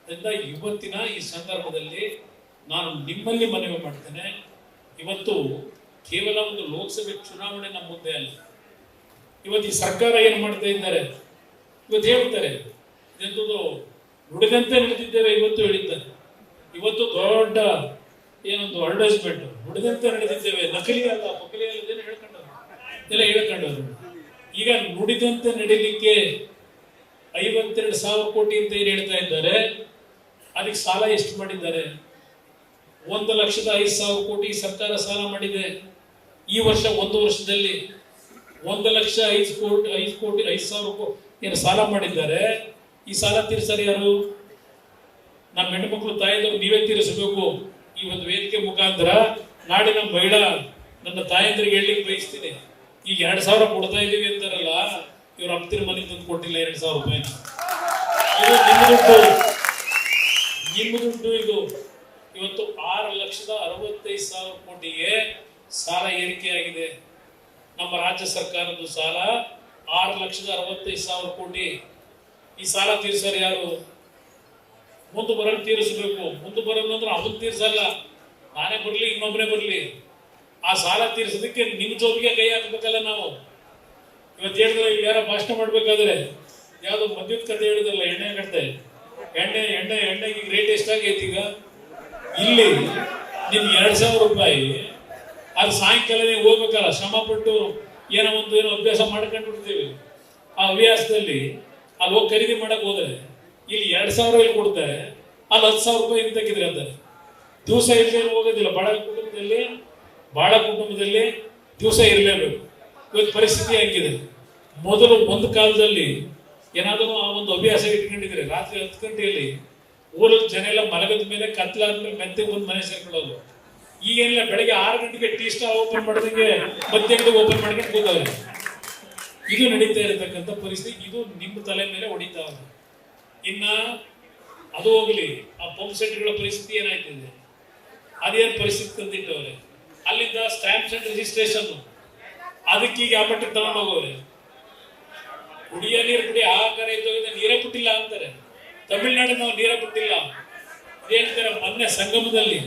ಅದರಿಂದ ಇವತ್ತಿನ ಈ ಸಂದರ್ಭದಲ್ಲಿ ನಾನು ನಿಮ್ಮಲ್ಲಿ ಮನವಿ ಮಾಡ್ತೇನೆ, ಇವತ್ತು ಕೇವಲ ಒಂದು ಲೋಕಸಭೆ ಚುನಾವಣೆ ನಮ್ಮ ಮುಂದೆ ಅಲ್ಲ. ಇವತ್ತು ಈ ಸರ್ಕಾರ ಏನು ಮಾಡ್ತಾ ಇದ್ದಾರೆ, ಇವತ್ತು ಹೇಳ್ತಾರೆ ಇದೊಂದು ನುಡಿದಂತೆ ನಡೆದಿದ್ದೇವೆ ಇವತ್ತು ಹೇಳಿದ್ದಾರೆ. ಇವತ್ತು ದೊಡ್ಡ ಏನೊಂದು ಅಡ್ವರ್ಟೈಸ್ಮೆಂಟ್, ನುಡಿದಂತೆ ನಡೆದಿದ್ದೇವೆ, ನಕಲಿ ಅಲ್ಲ ಪಕಲಿ ಅಲ್ಲದೇನು ಹೇಳ್ಕೊಂಡವರು. ಈಗ ನುಡಿದಂತೆ ನಡೀಲಿಕ್ಕೆ 52,000 ಕೋಟಿ ಅಂತ ಏನು ಹೇಳ್ತಾ ಇದ್ದಾರೆ, ಅದಕ್ಕೆ ಸಾಲ ಎಷ್ಟು ಮಾಡಿದ್ದಾರೆ? 1,05,000 ಕೋಟಿ ಸರ್ಕಾರ ಸಾಲ ಮಾಡಿದೆ. ಈ ವರ್ಷ ಒಂದು ವರ್ಷದಲ್ಲಿ 1,05,000 ಏನು ಸಾಲ ಮಾಡಿದ್ದಾರೆ. ಈ ಸಾಲ ತೀರಿಸಲು ಯಾರು? ನಮ್ಮ ಹೆಣ್ಣುಮಕ್ಕಳು ತಾಯಿದವರು ನೀವೇ ತೀರಿಸಬೇಕು. ಈ ಒಂದು ವೇದಿಕೆ ಮುಖಾಂತರ ನಾಡಿನ ಮಹಿಳಾ ನನ್ನ ತಾಯಂದ್ರಿಗೆ ಹೇಳಲಿಕ್ಕೆ ಬಯಸ್ತೀನಿ, ಈಗ 2,000 ಕೊಡ್ತಾ ಇದೀವಿ ಅಂತಾರಲ್ಲ, ಇವ್ರ ಅಪ್ಪತಿರ ಮನೆಗೆ ತಂದು ಕೊಟ್ಟಿಲ್ಲ 2,000 ರೂಪಾಯಿ. ನಿಮ್ಮ ದುಡ್ಡು ಇದು. ಇವತ್ತು 6,65,000 ಕೋಟಿಗೆ ಸಾಲ ಏರಿಕೆಯಾಗಿದೆ. ನಮ್ಮ ರಾಜ್ಯ ಸರ್ಕಾರದ ಸಾಲ 6,65,000 ಕೋಟಿ. ಈ ಸಾಲ ತೀರಿಸಲು ಯಾರು? ಮುಂದೆ ಬರಲು ತೀರಿಸಬೇಕು. ಮುಂದೆ ಬರಲು ಅಂದ್ರೆ ಅವನು ತೀರ್ಸಲ್ಲ, ನಾನೇ ಬರಲಿ ಇನ್ನೊಬ್ಬರೇ ಬರಲಿ. ಆ ಸಾಲ ತೀರಿಸೋದಕ್ಕೆ ನಿಮ್ಮ ಜೋಬಿಗೆ ಕೈ ಹಾಕ್ಬೇಕಲ್ಲ ನಾವು. ಇವತ್ತು ಹೇಳಿದ್ರೆ ಯಾರ ಭಾಷಣ ಮಾಡ್ಬೇಕಾದ್ರೆ ಯಾವ್ದೋ ಮದ್ಯದ ಕತೆ ಹೇಳಿದ್ರಲ್ಲ, ಎಣ್ಣೆ ಕತೆ, ಎಣ್ಣೆಗೆ ರೇಟ್ ಎಷ್ಟಾಗೈತಿ ಈಗ ಇಲ್ಲಿ? ನಿಮ್ಗೆ 2,000 ರೂಪಾಯಿ, ಅದು ಸಾಯಂಕಾಲ ನೀವು ಹೋಗ್ಬೇಕಲ್ಲ, ಶ್ರಮ ಪಟ್ಟು ಏನೋ ಅಭ್ಯಾಸ ಮಾಡ್ಕೊಂಡು ಬಿಡ್ತೀವಿ. ಆ ಹವ್ಯಾಸದಲ್ಲಿ ಅಲ್ಲಿ ಹೋಗಿ ಖರೀದಿ ಮಾಡಕ್ ಹೋದ್ರೆ ಇಲ್ಲಿ 2,000 ಇಲ್ಲಿ ಕೊಡ್ತಾರೆ, ಅಲ್ಲಿ 10,000 ರೂಪಾಯಿ ಇಲ್ಲಿ ತೆಗೆದ್ರೆ ಅಂತಾರೆ. ದಿವಸ ಇಲ್ಲದೆ ಹೋಗೋದಿಲ್ಲ. ಬಹಳ ಕುಟುಂಬದಲ್ಲಿ ದಿವಸ ಇರಲೇಬೇಕು. ಇವತ್ತು ಪರಿಸ್ಥಿತಿ ಹೆಂಗಿದೆ? ಮೊದಲು ಒಂದು ಕಾಲದಲ್ಲಿ ಏನಾದರೂ ಆ ಒಂದು ಹವ್ಯಾಸ ಇಟ್ಕೊಂಡಿದ್ರೆ ರಾತ್ರಿ 10 ಗಂಟೆಯಲ್ಲಿ ಊರಲ್ಲಿ ಜನ ಎಲ್ಲ ಮಲಗದ ಮೇಲೆ ಕತ್ಲಾದ್ಮೇಲೆ ಮೆತ್ತಗೆ ಒಂದು ಮನೆ ಸೇರ್ಕೊಳ್ಳೋದು. ಈಗೇನಿಲ್ಲ, ಬೆಳಗ್ಗೆ 6 ಗಂಟೆಗೆ ಟೀ ಸ್ಟಾಲ್ ಓಪನ್ ಮಾಡಿದಂಗೆ ಮಧ್ಯಾಹ್ನಕ್ಕೆ ಓಪನ್ ಮಾಡ್ಕೊಂಡು ಕೂತವ್ರೆ. ಇದು ನಡೀತಾ ಇರತಕ್ಕಂಥ ಪರಿಸ್ಥಿತಿ. ಇದು ನಿಮ್ಮ ತಲೆ ಮೇಲೆ ಹೊಡಿತಾ ಇದೆ. ಇನ್ನ ಅದು ಹೋಗ್ಲಿ, ಆ ಪಂಪ್ ಸೆಟ್ಗಳ ಪರಿಸ್ಥಿತಿ ಏನಾಯ್ತಿದೆ, ಅದೇನು ಪರಿಸ್ಥಿತಿ ತಂದಿಟ್ಟವ್ರೆ. ಅಲ್ಲಿಂದ ಸ್ಟ್ಯಾಂಪ್ಸ್ ಅಂಡ್ ರಿಜಿಸ್ಟ್ರೇಷನ್, ಅದಕ್ಕೀಗ ಆ ಮಟ್ಟಕ್ಕೆ ತಗೊಂಡು ಹೋಗೋರೆ. ಕುಡಿಯ ನೀರು ಕುಡಿ ಆಹಾರ ಇದ್ದೋಗಿದೆ, ನೀರೇ ಬಿಟ್ಟಿಲ್ಲ ಅಂತಾರೆ. ತಮಿಳ್ನಾಡಿನ ನಾವು ನೀರೇ ಬಿಟ್ಟಿಲ್ಲ ಹೇಳ್ತಾರೆ. ಮೊನ್ನೆ ಸಂಗಮದಲ್ಲಿ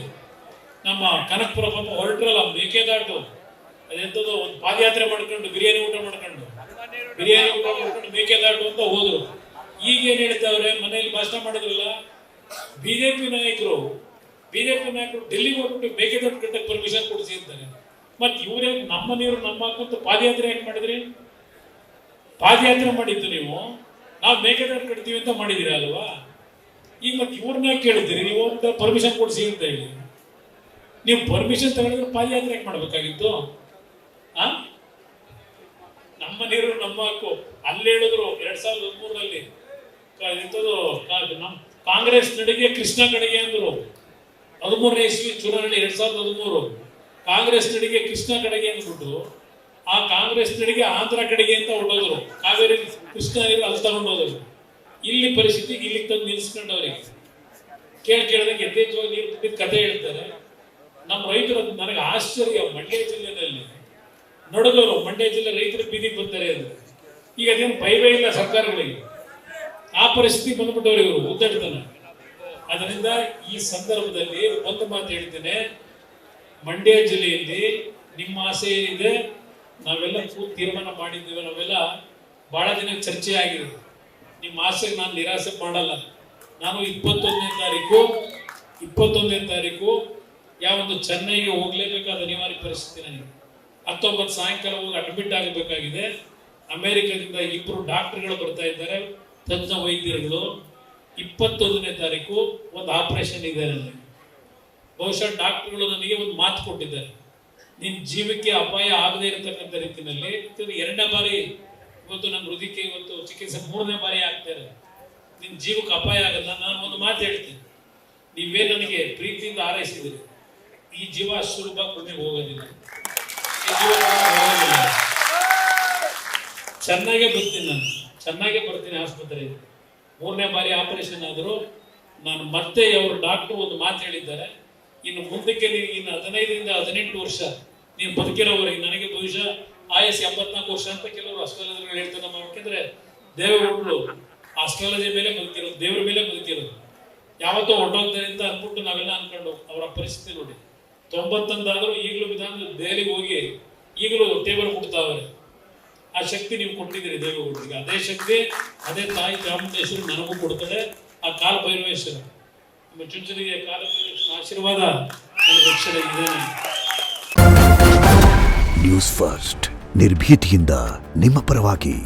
ನಮ್ಮ ಕನಕಪುರ ಪಾಪ ಹೊರಟ್ರಲ್ಲ, ಮೇಕೆದಾಟು ಅದೆಂಥದ್ದು ಒಂದು ಪಾದಯಾತ್ರೆ ಮಾಡ್ಕೊಂಡು ಬಿರಿಯಾನಿ ಊಟ ಮಾಡ್ಕೊಂಡು ಮೇಕೆದಾಟು ಅಂತ ಹೋದ್ರು. ಈಗೇನು ಹೇಳ್ತಾವ್ರೆ, ಮನೆಯಲ್ಲಿ ಭಾಷಣ ಮಾಡಿದ್ರಲ್ಲ ಬಿಜೆಪಿ ನಾಯಕರು ಡೆಲ್ಲಿಗೆ ಹೋಗ್ಬಿಟ್ಟು ಮೇಕೆದಾಟು ಕಟ್ಟಕ್ಕೆ ಪರ್ಮಿಷನ್ ಕೊಡಿಸಿ ಅಂತಾರೆ. ಮತ್ತೆ ಇವರೇ ನಮ್ಮ ನೀರು ನಮ್ಮ ಹಾಕಂತ ಪಾದಯಾತ್ರೆ ಯಾಕೆ ಮಾಡಿದ್ರಿ? ಪಾದಯಾತ್ರೆ ಮಾಡಿದ್ದು ನೀವು, ನಾವು ಮೇಕೆದಾಟು ಕಟ್ತೀವಿ ಅಂತ ಮಾಡಿದಿರಿ ಅಲ್ವಾ? ಈಗ ಮತ್ತೆ ಇವ್ರನ್ನ ಕೇಳಿದ್ದೀರಿ ನೀವು ಪರ್ಮಿಷನ್ ಕೊಡಿಸಿ ಅಂತ ಹೇಳಿ. ನೀವು ಪರ್ಮಿಷನ್ ತಗೊಂಡಿದ್ರೆ ಪಾದಯಾತ್ರೆ ಯಾಕೆ ಮಾಡ್ಬೇಕಾಗಿತ್ತು? ನಮ್ಮ ನೀರು ನಮ್ಮ ಹಕ್ಕು ಅಲ್ಲಿ ಹೇಳಿದ್ರು. 2013ರಲ್ಲಿ ನಮ್ಮ ಕಾಂಗ್ರೆಸ್ ನಡಿಗೆ ಕೃಷ್ಣ ಕಡೆಗೆ ಅಂದ್ರು. 13ನೇ ಇಸ್ವಿ ಚುನಾವಣೆ 2013 ಕಾಂಗ್ರೆಸ್ ನಡಿಗೆ ಕೃಷ್ಣ ಕಡೆಗೆ ಅಂದ್ಬಿಟ್ಟು ಆ ಕಾಂಗ್ರೆಸ್ ನಡಿಗೆ ಆಂಧ್ರ ಕಡೆಗೆ ಅಂತ ಹೊರಟೋದ್ರು. ಕಾವೇರಿ ಕೃಷ್ಣ ನೀರು ಅಲ್ಲಿ ತಗೊಂಡು ಹೋದ್ರು. ಇಲ್ಲಿ ಪರಿಸ್ಥಿತಿ ಇಲ್ಲಿಗೆ ತಂದು ನಿಲ್ಸ್ಕೊಂಡವ್ರಿಗೆ ಕೇಳಿದಂಗೆ ಯಥೇಚ್ಛವಾಗಿ ನೀರು ಬಿಟ್ಟಿದ್ದ ಕಥೆ ಹೇಳ್ತಾರೆ. ನಮ್ಮ ರೈತರು, ನನಗೆ ಆಶ್ಚರ್ಯ, ಮಂಡ್ಯ ಜಿಲ್ಲೆಯಲ್ಲಿ ನಡೆದವರು, ಮಂಡ್ಯ ಜಿಲ್ಲೆ ರೈತರು ಬೀದಿಗೆ ಬರ್ತಾರೆ ಅದು. ಈಗ ಅದೇನು ಭಯವೇ ಇಲ್ಲ ಸರ್ಕಾರಗಳಿಗೆ. ಆ ಪರಿಸ್ಥಿತಿ ಬಂದ್ಬಿಟ್ಟವ್ರು ಇವರು ಉದ್ದಾಡ್ತಾನೆ. ಅದರಿಂದ ಈ ಸಂದರ್ಭದಲ್ಲಿ ಒಂದು ಮಾತು ಹೇಳ್ತೇನೆ, ಮಂಡ್ಯ ಜಿಲ್ಲೆಯಲ್ಲಿ ನಿಮ್ಮ ಆಸೆ ಏನಿದೆ ನಾವೆಲ್ಲ ತೀರ್ಮಾನ ಮಾಡಿದ್ದೀವಿ. ನಾವೆಲ್ಲ ಬಹಳ ದಿನ ಚರ್ಚೆ ಆಗಿದೆ. ನಿಮ್ಮ ಆಸೆಗೆ ನಾನು ನಿರಾಸೆ ಮಾಡಲ್ಲ. ನಾನು 21ನೇ ತಾರೀಕು ಯಾವೊಂದು ಚೆನ್ನೈಗೆ ಹೋಗ್ಲೇಬೇಕಾದ ಅನಿವಾರ್ಯ ಪರಿಸ್ಥಿತಿ ನನಗೆ. 19 ಸಾಯಂಕಾಲ ಹೋಗಿ ಅಡ್ಮಿಟ್ ಆಗಬೇಕಾಗಿದೆ. ಅಮೆರಿಕದಿಂದ 2 ಡಾಕ್ಟರ್ಗಳು ಬರ್ತಾ ಇದ್ದಾರೆ, ತಜ್ಞ ವೈದ್ಯರುಗಳು. 21ನೇ ತಾರೀಕು ಒಂದು ಆಪರೇಷನ್ ಇದೆ ನನಗೆ. ಬಹುಶಃ ಡಾಕ್ಟರ್ಗಳು ನನಗೆ ಒಂದು ಮಾತು ಕೊಟ್ಟಿದ್ದಾರೆ, ನಿನ್ನ ಜೀವಕ್ಕೆ ಅಪಾಯ ಆಗದೇ ಇರತಕ್ಕಂಥ ರೀತಿಯಲ್ಲಿ. 2ನೇ ಬಾರಿ ಇವತ್ತು ನನ್ನ ಹೃದಯಕ್ಕೆ ಇವತ್ತು ಚಿಕಿತ್ಸೆ 3ನೇ ಬಾರಿ ಆಗ್ತಾರೆ. ನಿನ್ನ ಜೀವಕ್ಕೆ ಅಪಾಯ ಆಗಲ್ಲ. ನಾನು ಒಂದು ಮಾತು ಹೇಳ್ತೀನಿ, ನೀವೇ ನನಗೆ ಪ್ರೀತಿಯಿಂದ ಹಾರೈಸಿದ್ರಿ, ಈ ಜೀವ ಸುಲಭ ಕೊನೆಗೆ ಹೋಗೋದಿಲ್ಲ. ಚೆನ್ನಾಗೇ ಬರ್ತೀನಿ ಆಸ್ಪತ್ರೆಗೆ. 3ನೇ ಬಾರಿ ಆಪರೇಷನ್ ಆದರೂ ನಾನು ಮತ್ತೆ ಅವರು ಡಾಕ್ಟರ್ ಒಂದು ಮಾತು ಹೇಳಿದ್ದಾರೆ, ಇನ್ನು ಮುಂದಕ್ಕೆ ನೀವು ಇನ್ನು 15ರಿಂದ 18 ವರ್ಷ ನೀನು ಬದುಕಿರೋವರೆಗೆ, ನನಗೆ ಬಹುಶಃ ಆಯಸ್ 84 ವರ್ಷ ಅಂತ ಕೆಲವರು ಅಸ್ಟ್ರಾಲಜಿಗಳು ಹೇಳ್ತಾರೆ. ನಮ್ಮ ಯಾಕೆಂದ್ರೆ ದೇವರುಗಳು ಅಸ್ಟ್ರಾಲಜಿ ಮೇಲೆ ಬದುಕಿರೋದು, ದೇವರ ಮೇಲೆ ಬದುಕಿರೋದು. ಯಾವತ್ತೋ ಹೊರಟೋಗ್ತಾರೆ ಅಂತ ಅಂದ್ಬಿಟ್ಟು ನಾವೆಲ್ಲ ಅನ್ಕೊಂಡು ಅವರ ಪರಿಸ್ಥಿತಿ ನೋಡಿ 90 ಅಂದಾದರೂ ಈಗಲೂ ವಿಧಾನ ದೆಹಲಿಗೆ ಹೋಗಿ ಈಗಲೂ ಟೇಬಲ್ ಮುಟ್ತಾವ್ರೆ. ಆ ಶಕ್ತಿ ನೀವು ಕೊಟ್ಟಿದ್ದೀರಿ ದೇವೇಗೌಡರಿಗೆ. ಅದೇ ಶಕ್ತಿ ಅದೇ ತಾಯಿ ಚಾಮುಂಡೇಶ್ವರಿ ನನಗೂ ಕೊಡ್ತದೆ. ಆ ಕಾಲ ಭೈರವೇಶ್ವರ ನಿಮ್ಮ ಚುಂಚನಿಗೆ ಕಾಲ ಭೈರವೇಶ್ವರ ಆಶೀರ್ವಾದ ನನಗೆ ರಕ್ಷಣೆ ಇದೆ. ನ್ಯೂಸ್ ಫಸ್ಟ್ ನಿರ್ಭೀತಿಯಿಂದ ನಿಮ್ಮ ಪರವಾಗಿ.